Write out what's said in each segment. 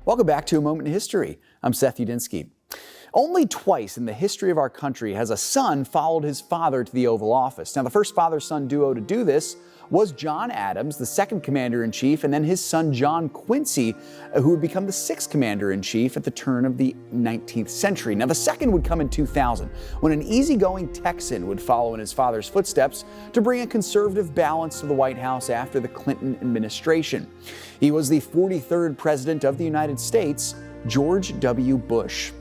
Welcome back to A Moment in History. I'm Seth Udinsky. Only twice in the history of our country has a son followed his father to the Oval Office. Now, the first father-son duo to do this was John Adams, the second commander-in-chief, and then his son John Quincy, who would become the sixth commander-in-chief at the turn of the 19th century. Now, the second would come in 2000, when an easygoing Texan would follow in his father's footsteps to bring a conservative balance to the White House after the Clinton administration. He was the 43rd president of the United States, George W. Bush.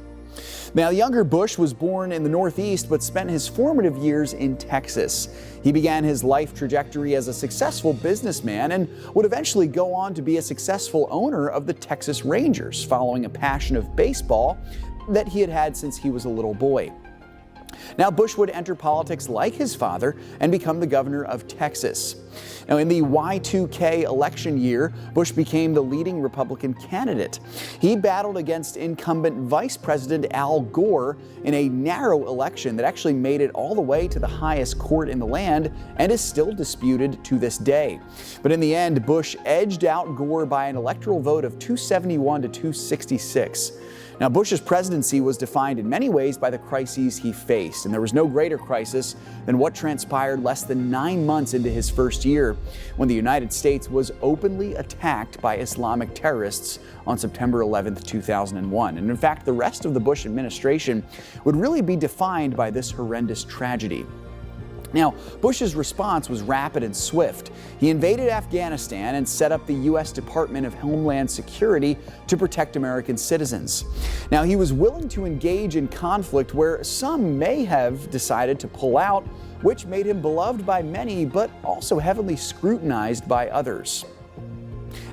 Now, the younger Bush was born in the Northeast but spent his formative years in Texas. He began his life trajectory as a successful businessman and would eventually go on to be a successful owner of the Texas Rangers, following a passion of baseball that he had had since he was a little boy. Now, Bush would enter politics like his father and become the governor of Texas. Now, in the Y2K election year, Bush became the leading Republican candidate. He battled against incumbent Vice President Al Gore in a narrow election that actually made it all the way to the highest court in the land and is still disputed to this day. But in the end, Bush edged out Gore by an electoral vote of 271 to 266. Now, Bush's presidency was defined in many ways by the crises he faced, and there was no greater crisis than what transpired less than 9 months into his first year, when the United States was openly attacked by Islamic terrorists on September 11, 2001. And in fact, the rest of the Bush administration would really be defined by this horrendous tragedy. Now, Bush's response was rapid and swift. He invaded Afghanistan and set up the U.S. Department of Homeland Security to protect American citizens. Now, he was willing to engage in conflict where some may have decided to pull out, which made him beloved by many, but also heavily scrutinized by others.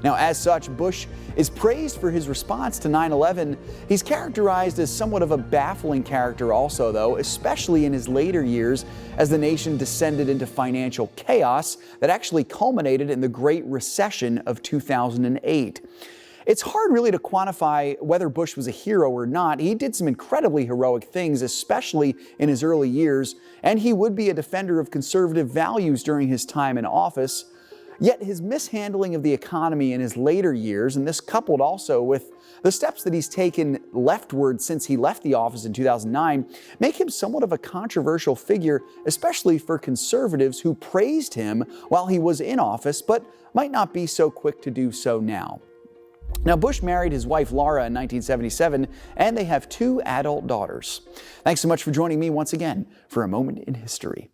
Now, as such, Bush is praised for his response to 9/11. He's characterized as somewhat of a baffling character also, though, especially in his later years as the nation descended into financial chaos that actually culminated in the Great Recession of 2008. It's hard really to quantify whether Bush was a hero or not. He did some incredibly heroic things, especially in his early years, and he would be a defender of conservative values during his time in office. Yet his mishandling of the economy in his later years, and this coupled also with the steps that he's taken leftward since he left the office in 2009, make him somewhat of a controversial figure, especially for conservatives who praised him while he was in office, but might not be so quick to do so now. Now, Bush married his wife Laura in 1977, and they have 2 adult daughters. Thanks so much for joining me once again for A Moment in History.